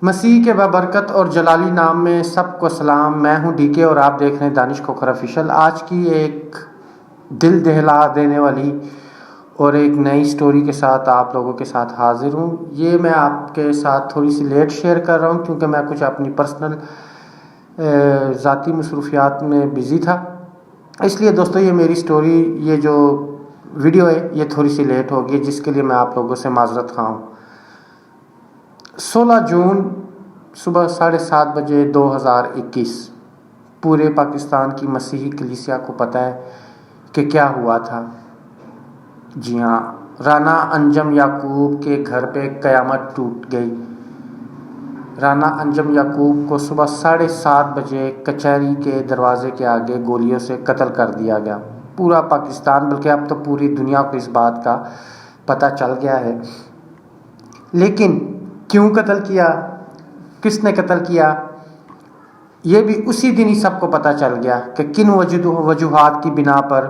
مسیح کے بابرکت اور جلالی نام میں سب کو سلام. میں ہوں ڈی کے اور آپ دیکھ رہے ہیں دانش کھوکھر آفیشیل. آج کی ایک دل دہلا دینے والی اور ایک نئی سٹوری کے ساتھ آپ لوگوں کے ساتھ حاضر ہوں. یہ میں آپ کے ساتھ تھوڑی سی لیٹ شیئر کر رہا ہوں کیونکہ میں کچھ اپنی پرسنل ذاتی مصروفیات میں بزی تھا. اس لیے دوستو یہ میری سٹوری، یہ جو ویڈیو ہے یہ تھوڑی سی لیٹ ہوگی، جس کے لیے میں آپ لوگوں سے معذرت خواہ ہوں. 16 جون صبح 7:30 بجے 2021 پورے پاکستان کی مسیحی کلیسیا کو پتہ ہے کہ کیا ہوا تھا. جی ہاں، رانا انجم یعقوب کے گھر پہ قیامت ٹوٹ گئی. رانا انجم یعقوب کو صبح 7:30 بجے کچہری کے دروازے کے آگے گولیوں سے قتل کر دیا گیا. پورا پاکستان بلکہ اب تو پوری دنیا کو اس بات کا پتہ چل گیا ہے. لیکن کیوں قتل کیا، کس نے قتل کیا، یہ بھی اسی دن ہی سب کو پتہ چل گیا کہ کن وجوہات کی بنا پر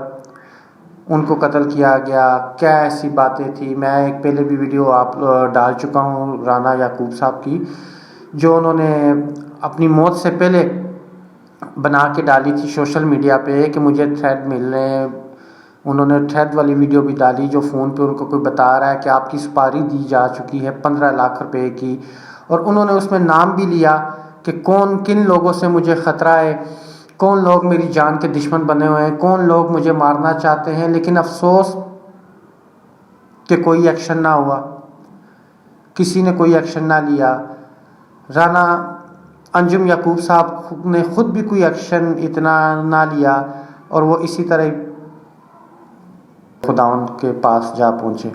ان کو قتل کیا گیا، کیا ایسی باتیں تھیں. میں ایک پہلے بھی ویڈیو آپ ڈال چکا ہوں رانا یعقوب صاحب کی، جو انہوں نے اپنی موت سے پہلے بنا کے ڈالی تھی سوشل میڈیا پہ کہ مجھے تھریڈ مل رہے ہیں. انہوں نے تھریڈ والی ویڈیو بھی ڈالی جو فون پہ ان کو کوئی بتا رہا ہے کہ آپ کی سپاری دی جا چکی ہے 15 لاکھ روپے کی، اور انہوں نے اس میں نام بھی لیا کہ کن لوگوں سے مجھے خطرہ ہے، کون لوگ میری جان کے دشمن بنے ہوئے ہیں، کون لوگ مجھے مارنا چاہتے ہیں. لیکن افسوس کہ کوئی ایکشن نہ ہوا، کسی نے کوئی ایکشن نہ لیا. رانا انجم یعقوب صاحب نے خود بھی کوئی ایکشن اتنا نہ لیا اور وہ اسی طرح خداوند کے پاس جا پہنچے.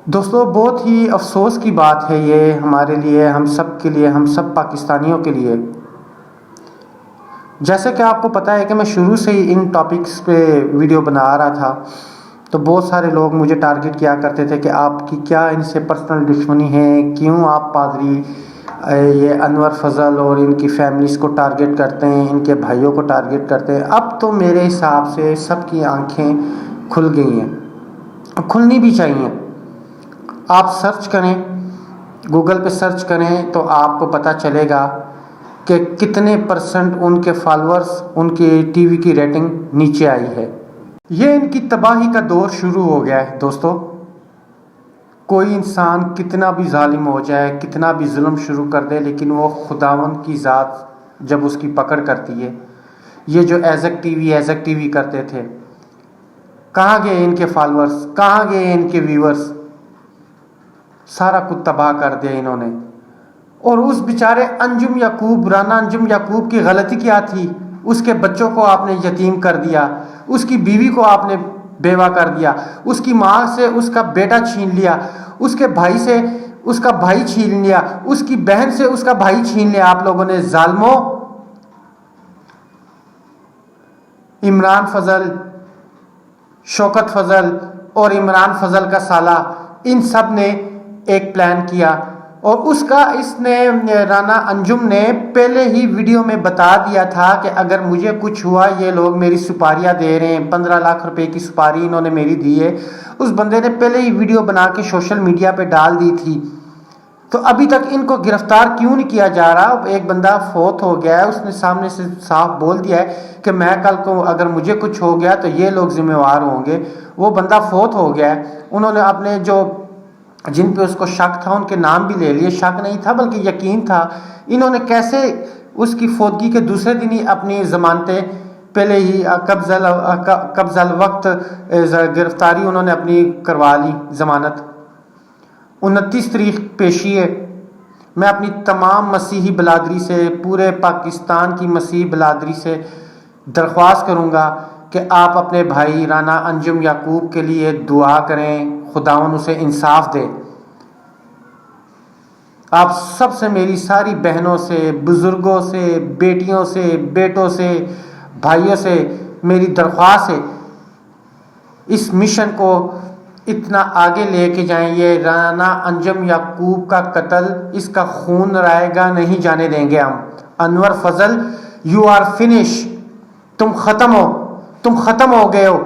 دوستو بہت ہی افسوس کی بات ہے یہ ہمارے لیے، ہم سب کے لیے، ہم سب پاکستانیوں کے لیے. جیسے کہ آپ کو پتہ ہے کہ میں شروع سے ہی ان ٹاپکس پہ ویڈیو بنا رہا تھا، تو بہت سارے لوگ مجھے ٹارگٹ کیا کرتے تھے کہ آپ کی کیا ان سے پرسنل دشمنی ہے، کیوں آپ پادری یہ انور فضل اور ان کی فیملیز کو ٹارگٹ کرتے ہیں، ان کے بھائیوں کو ٹارگٹ کرتے ہیں. اب تو میرے حساب سے سب کی آنکھیں کھل گئی ہیں، کھلنی بھی چاہیے. آپ سرچ کریں، گوگل پہ سرچ کریں تو آپ کو پتہ چلے گا کہ کتنے % ان کے فالورز، ان کی ٹی وی کی ریٹنگ نیچے آئی ہے. یہ ان کی تباہی کا دور شروع ہو گیا ہے. دوستو کوئی انسان کتنا بھی ظالم ہو جائے، کتنا بھی ظلم شروع کر دے، لیکن وہ خداوند کی ذات جب اس کی پکڑ کرتی ہے. یہ جو ایزک ٹی وی کرتے تھے، کہاں گئے ان کے فالورز، کہاں گئے ان کے ویورز، سارا کچھ تباہ کر دیا انہوں نے. اور اس بیچارے انجم یعقوب، رانا انجم یعقوب کی غلطی کیا تھی؟ اس کے بچوں کو آپ نے یتیم کر دیا، اس کی بیوی کو آپ نے بیوہ کر دیا، اس کی ماں سے اس کا بیٹا چھین لیا، اس کے بھائی سے اس کا بھائی چھین لیا، اس کی بہن سے اس کا بھائی چھین لیا. آپ لوگوں نے ظالموں. عمران فضل، شوکت فضل اور عمران فضل کا سالہ، ان سب نے ایک پلان کیا، اور اس نے رانا انجم نے پہلے ہی ویڈیو میں بتا دیا تھا کہ اگر مجھے کچھ ہوا، یہ لوگ میری سپاریاں دے رہے ہیں، 15 لاکھ روپے کی سپاری انہوں نے میری دی ہے. اس بندے نے پہلے ہی ویڈیو بنا کے سوشل میڈیا پہ ڈال دی تھی. تو ابھی تک ان کو گرفتار کیوں نہیں کیا جا رہا؟ ایک بندہ فوت ہو گیا ہے، اس نے سامنے سے صاف بول دیا ہے کہ میں کل کو اگر مجھے کچھ ہو گیا تو یہ لوگ ذمہ وار ہوں گے. وہ بندہ فوت ہو گیا ہے. انہوں نے اپنے جن پہ اس کو شک تھا ان کے نام بھی لے لیے. شک نہیں تھا بلکہ یقین تھا. انہوں نے کیسے اس کی فوتگی کے دوسرے دن ہی اپنی ضمانتیں پہلے ہی قبض الوقت گرفتاری انہوں نے اپنی کروا لی، ضمانت. 29 تاریخ پیشی ہے. میں اپنی تمام مسیحی برادری سے، پورے پاکستان کی مسیحی برادری سے درخواست کروں گا کہ آپ اپنے بھائی رانا انجم یعقوب کے لیے دعا کریں، خداوند اسے انصاف دے. آپ سب سے، میری ساری بہنوں سے، بزرگوں سے، بیٹیوں سے، بیٹوں سے، بھائیوں سے میری درخواست ہے، اس مشن کو اتنا آگے لے کے جائیں. یہ رانا انجم یعقوب کا قتل، اس کا خون رائے گا نہیں جانے دیں گے ہم. انور فضل، یو آر فنش. تم ختم ہو، تم ختم ہو گئے ہو.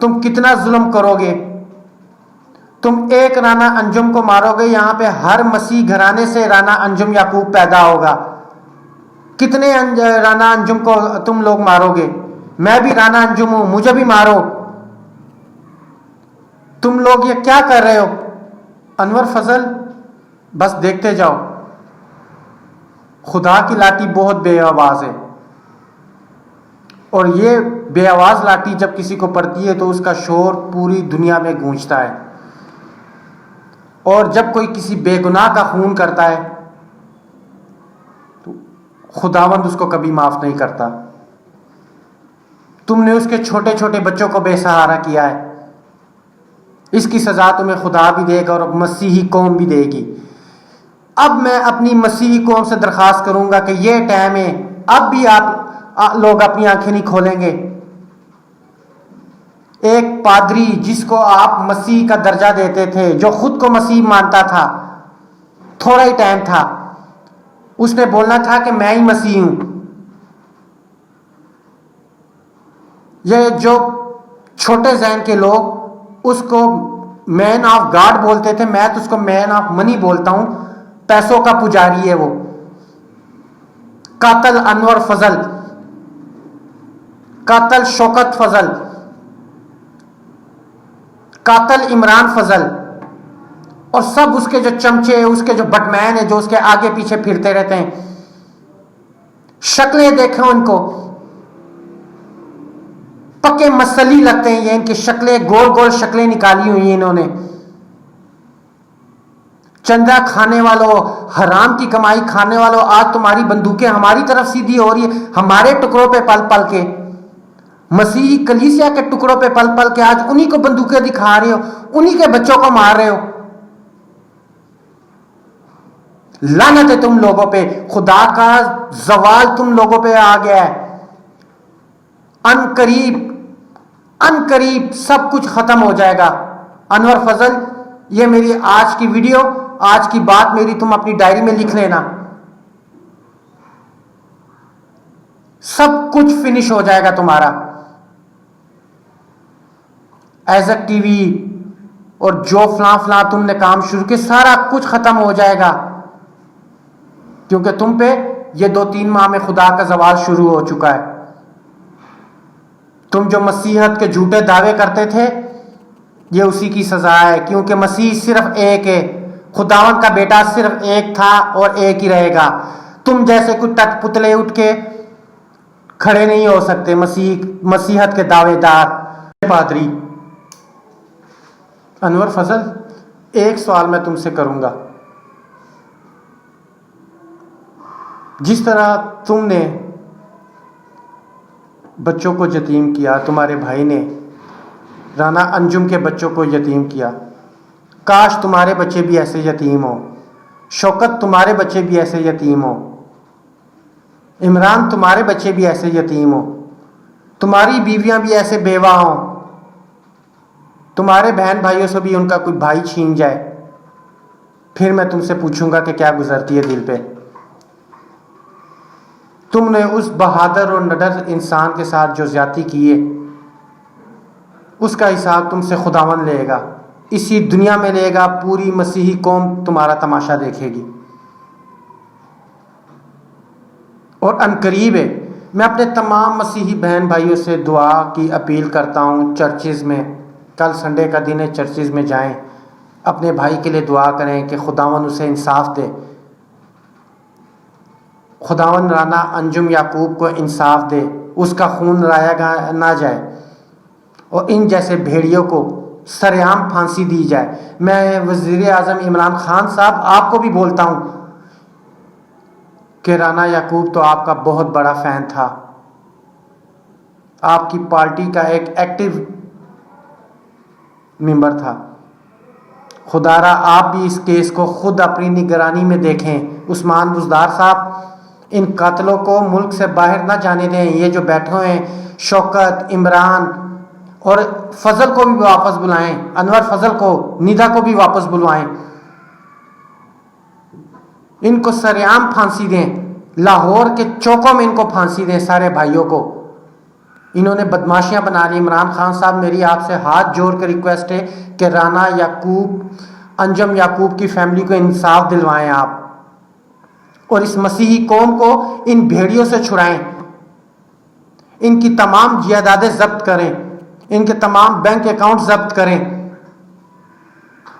تم کتنا ظلم کرو گے؟ تم ایک رانا انجم کو مارو گے، یہاں پہ ہر مسیح گھرانے سے رانا انجم یعقوب پیدا ہوگا. کتنے رانا انجم کو تم لوگ مارو گے؟ میں بھی رانا انجم ہوں، مجھے بھی مارو. تم لوگ یہ کیا کر رہے ہو؟ انور فضل بس دیکھتے جاؤ. خدا کی لاٹھی بہت بے آواز ہے، اور یہ بے آواز لاٹھی جب کسی کو پڑتی ہے تو اس کا شور پوری دنیا میں گونجتا ہے، اور جب کوئی کسی بے گناہ کا خون کرتا ہے تو خداوند اس کو کبھی معاف نہیں کرتا. تم نے اس کے چھوٹے چھوٹے بچوں کو بے سہارا کیا ہے، اس کی سزا تمہیں خدا بھی دے گا اور مسیحی قوم بھی دے گی. اب میں اپنی مسیحی قوم سے درخواست کروں گا کہ یہ ٹائم ہے، اب بھی آپ لوگ اپنی آنکھیں نہیں کھولیں گے. ایک پادری جس کو آپ مسیح کا درجہ دیتے تھے، جو خود کو مسیح مانتا تھا، تھوڑا ہی ٹائم تھا، اس نے بولنا تھا کہ میں ہی مسیح ہوں. یہ جو چھوٹے ذہن کے لوگ اس کو مین آف گاڈ بولتے تھے، میں تو اس کو مین آف منی بولتا ہوں. پیسوں کا پجاری ہے وہ. قاتل انور فضل، قاتل شوکت فضل، قاتل عمران فضل، اور سب اس کے جو چمچے، اس کے جو بٹ مین ہیں جو اس کے آگے پیچھے پھرتے رہتے ہیں. شکلیں دیکھیں ان کو، پکے مسلی لگتے ہیں یہ. ان کی شکلیں گول گول شکلیں نکالی ہوئی ہیں انہوں نے. چندہ کھانے والوں، حرام کی کمائی کھانے والوں، آج تمہاری بندوقیں ہماری طرف سیدھی ہو رہی ہے، ہمارے ٹکڑوں پہ پل پل کے. مسیحی کلیسیا کے ٹکڑوں پہ پل پل کے آج انہی کو بندوقیں دکھا رہے ہو، انہی کے بچوں کو مار رہے ہو. لعنت ہے تم لوگوں پہ، خدا کا زوال تم لوگوں پہ آ گیا ہے. ان قریب سب کچھ ختم ہو جائے گا. انور فضل، یہ میری آج کی ویڈیو، آج کی بات میری تم اپنی ڈائری میں لکھ لینا. سب کچھ فنش ہو جائے گا تمہارا. ایزک ٹی وی اور جو فلاں فلاں تم نے کام شروع کیا، سارا کچھ ختم ہو جائے گا، کیونکہ تم پہ یہ 2-3 ماہ میں خدا کا زوال شروع ہو چکا ہے. تم جو مسیحت کے جھوٹے دعوے کرتے تھے، یہ اسی کی سزا ہے، کیونکہ مسیح صرف ایک ہے، خداوند کا بیٹا صرف ایک تھا اور ایک ہی رہے گا. تم جیسے کچھ ٹٹ پتلے اٹھ کے کھڑے نہیں ہو سکتے مسیحت کے دعوے دار. پادری انور فضل، ایک سوال میں تم سے کروں گا. جس طرح تم نے بچوں کو یتیم کیا، تمہارے بھائی نے رانا انجم کے بچوں کو یتیم کیا، کاش تمہارے بچے بھی ایسے یتیم ہوں. شوکت، تمہارے بچے بھی ایسے یتیم ہوں. عمران، تمہارے بچے بھی ایسے یتیم ہوں. تمہاری بیویاں بھی ایسے بیوہ ہوں. تمہارے بہن بھائیوں سے بھی ان کا کوئی بھائی چھین جائے، پھر میں تم سے پوچھوں گا کہ کیا گزرتی ہے دل پہ. تم نے اس بہادر اور نڈر انسان کے ساتھ جو زیادتی کی ہے، اس کا حساب تم سے خداوند لے گا، اسی دنیا میں لے گا. پوری مسیحی قوم تمہارا تماشا دیکھے گی. اور عنقریب ہے. میں اپنے تمام مسیحی بہن بھائیوں سے دعا کی اپیل کرتا ہوں، چرچز میں، کل سنڈے کا دن ہے، چرچز میں جائیں، اپنے بھائی کے لیے دعا کریں کہ خداوند اسے انصاف دے. خداوند رانا انجم یعقوب کو انصاف دے، اس کا خون رایا نہ جائے، اور ان جیسے بھیڑیوں کو سرعام پھانسی دی جائے. میں وزیر اعظم عمران خان صاحب آپ کو بھی بولتا ہوں کہ رانا یعقوب تو آپ کا بہت بڑا فین تھا، آپ کی پارٹی کا ایک ایکٹیو ممبر تھا. خدا را آپ بھی اس کیس کو خود اپنی نگرانی میں دیکھیں. عثمان بزدار صاحب، ان قاتلوں کو ملک سے باہر نہ جانے دیں. یہ جو بیٹھے ہوئے ہیں، شوکت، عمران اور فضل کو بھی واپس بلائیں، انور فضل کو، ندا کو بھی واپس بلوائیں. ان کو سرعام پھانسی دیں، لاہور کے چوکوں میں ان کو پھانسی دیں، سارے بھائیوں کو. انہوں نے بدماشیاں بنا لی. عمران خان صاحب میری آپ سے ہاتھ جوڑ کر ریکویسٹ ہے کہ رانا یعقوب، انجم یعقوب کی فیملی کو انصاف دلوائیں آپ، اور اس مسیحی قوم کو ان بھیڑیوں سے چھڑائیں، ان کی تمام جائیدادیں ضبط کریں، ان کے تمام بینک اکاؤنٹ ضبط کریں.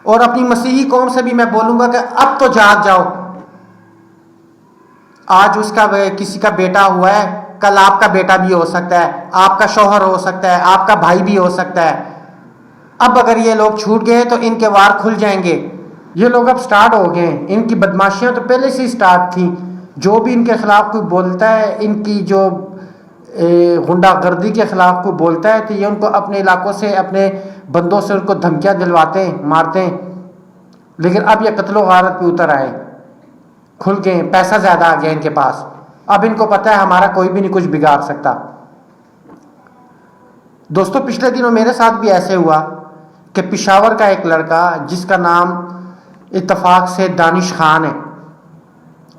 اور اپنی مسیحی قوم سے بھی میں بولوں گا کہ اب تو جاگ جاؤ. آج اس کا کسی کا بیٹا ہوا ہے، کل آپ کا بیٹا بھی ہو سکتا ہے، آپ کا شوہر ہو سکتا ہے، آپ کا بھائی بھی ہو سکتا ہے. اب اگر یہ لوگ چھوٹ گئے تو ان کے وار کھل جائیں گے. یہ لوگ اب سٹارٹ ہو گئے ہیں، ان کی بدماشیاں تو پہلے سے ہی سٹارٹ تھیں. جو بھی ان کے خلاف کوئی بولتا ہے، ان کی جو غنڈہ گردی کے خلاف کوئی بولتا ہے، تو یہ ان کو اپنے علاقوں سے، اپنے بندوں سے ان کو دھمکیاں دلواتے ہیں، مارتے ہیں. لیکن اب یہ قتل و غارت پہ اتر آئے، کھل گئے، پیسہ زیادہ آ گیا ان کے پاس. اب ان کو پتہ ہے ہمارا کوئی بھی نہیں کچھ بگاڑ سکتا. دوستو پچھلے دنوں میرے ساتھ بھی ایسے ہوا کہ پشاور کا ایک لڑکا جس کا نام اتفاق سے دانش خان ہے،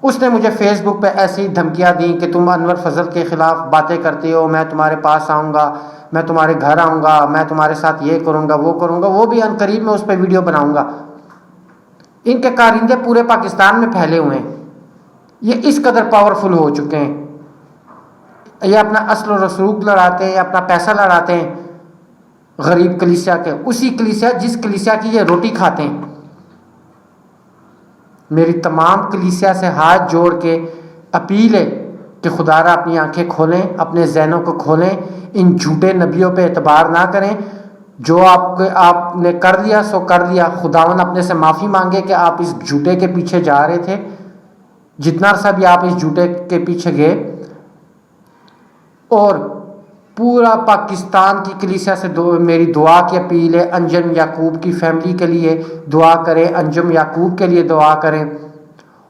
اس نے مجھے فیس بک پہ ایسی ہی دھمکیاں دیں کہ تم انور فضل کے خلاف باتیں کرتے ہو، میں تمہارے پاس آؤں گا، میں تمہارے گھر آؤں گا، میں تمہارے ساتھ یہ کروں گا، وہ کروں گا، وہ بھی ان قریب میں اس پہ ویڈیو بناؤں گا. ان کے کارندے پورے پاکستان میں پھیلے ہوئے ہیں. یہ اس قدر پاورفل ہو چکے ہیں. یہ اپنا اصل و رسوخ لڑاتے ہیں، اپنا پیسہ لڑاتے ہیں غریب کلیسیا کے، اسی کلیسیا جس کلیسیا کی یہ روٹی کھاتے ہیں. میری تمام کلیسیا سے ہاتھ جوڑ کے اپیل ہے کہ خدا را اپنی آنکھیں کھولیں، اپنے ذہنوں کو کھولیں، ان جھوٹے نبیوں پہ اعتبار نہ کریں. جو آپ نے کر لیا سو کر لیا. خداوند اپنے سے معافی مانگے کہ آپ اس جھوٹے کے پیچھے جا رہے تھے. جتنا عرصہ بھی آپ اس جھوٹے کے پیچھے گئے، اور پورا پاکستان کی کلیسیا سے میری دعا کی اپیل ہے، انجم یعقوب کی فیملی کے لیے دعا کریں، انجم یعقوب کے لیے دعا کریں،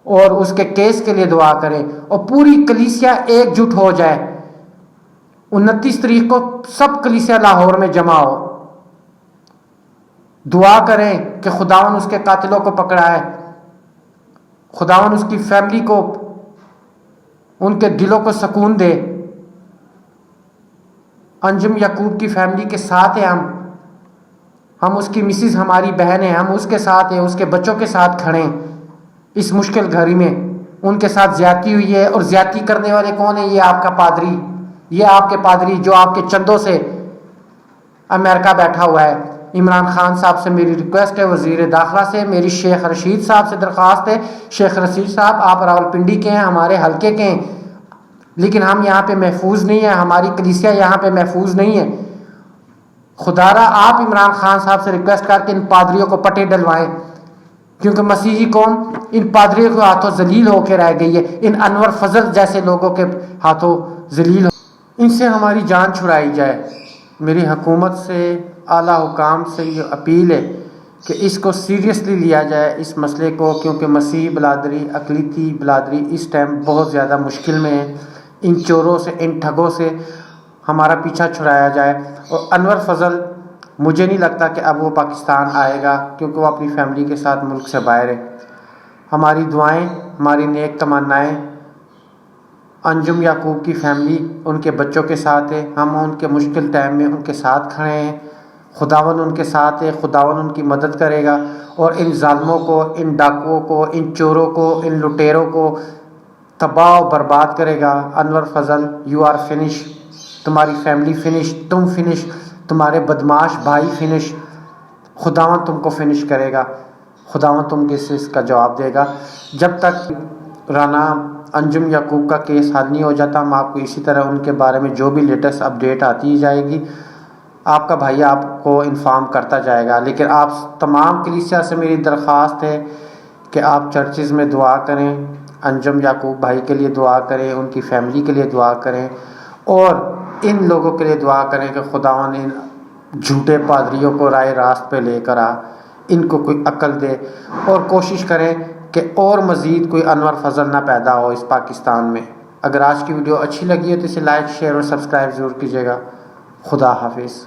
اور اس کے کیس کے لیے دعا کریں، اور پوری کلیسیا ایک جٹ ہو جائے. 29 تاریخ کو سب کلیسیا لاہور میں جمع ہو، دعا کریں کہ خداوند اس کے قاتلوں کو پکڑائے، خداوند اس کی فیملی کو، ان کے دلوں کو سکون دے. انجم یعقوب کی فیملی کے ساتھ ہیں ہم اس کی مسز ہماری بہن ہیں، ہم اس کے ساتھ ہیں، اس کے بچوں کے ساتھ کھڑے ہیں اس مشکل گھڑی میں. ان کے ساتھ زیادتی ہوئی ہے، اور زیادتی کرنے والے کون ہیں؟ یہ آپ کا پادری، یہ آپ کے پادری جو آپ کے چندوں سے امریکہ بیٹھا ہوا ہے. عمران خان صاحب سے میری ریکویسٹ ہے، وزیر داخلہ سے میری، شیخ رشید صاحب سے درخواست ہے. شیخ رشید صاحب آپ راولپنڈی کے ہیں، ہمارے حلقے کے ہیں، لیکن ہم یہاں پہ محفوظ نہیں ہیں، ہماری کلیسیا یہاں پہ محفوظ نہیں ہے. خدا را آپ عمران خان صاحب سے ریکویسٹ کر کے ان پادریوں کو پٹے ڈلوائیں، کیونکہ مسیحی قوم ان پادریوں کے ہاتھوں ذلیل ہو کے رہ گئی ہے، ان انور فضل جیسے لوگوں کے ہاتھوں ذلیل. ان سے ہماری جان چھڑائی جائے. میری حکومت سے، اعلیٰ حکام سے یہ اپیل ہے کہ اس کو سیریسلی لیا جائے اس مسئلے کو، کیونکہ مسیحی بلادری، اقلیتی بلادری اس ٹائم بہت زیادہ مشکل میں ہے. ان چوروں سے، ان ٹھگوں سے ہمارا پیچھا چھڑایا جائے. اور انور فضل مجھے نہیں لگتا کہ اب وہ پاکستان آئے گا، کیونکہ وہ اپنی فیملی کے ساتھ ملک سے باہر ہے. ہماری دعائیں، ہماری نیک تمنائیں انجم یعقوب کی فیملی، ان کے بچوں کے ساتھ ہے. ہم ان کے مشکل ٹائم میں ان کے ساتھ کھڑے ہیں. خداوند ان کے ساتھ ہے، خداوند ان کی مدد کرے گا، اور ان ظالموں کو، ان ڈاکوؤں کو، ان چوروں کو، ان لٹیروں کو تباہ و برباد کرے گا. انور فضل یو آر فنش، تمہاری فیملی فنش، تم فنش، تمہارے بدماش بھائی فنش. خداوند تم کو فنش کرے گا، خداوند تم کے اس کا جواب دے گا. جب تک رانا انجم یعقوب کا کیس حل نہیں ہو جاتا، ہم آپ کو اسی طرح ان کے بارے میں جو بھی لیٹسٹ اپڈیٹ آتی جائے گی، آپ کا بھائی آپ کو انفارم کرتا جائے گا. لیکن آپ تمام کلیسیا سے میری درخواست ہے کہ آپ چرچز میں دعا کریں، انجم یعقوب بھائی کے لیے دعا کریں، ان کی فیملی کے لیے دعا کریں، اور ان لوگوں کے لیے دعا کریں کہ خداوند ان جھوٹے پادریوں کو رائے راست پہ لے کر ان کو کوئی عقل دے، اور کوشش کریں کہ اور مزید کوئی انور فضل نہ پیدا ہو اس پاکستان میں. اگر آج کی ویڈیو اچھی لگی ہے تو اسے لائک، شیئر اور سبسکرائب ضرور کیجیے گا. خدا حافظ.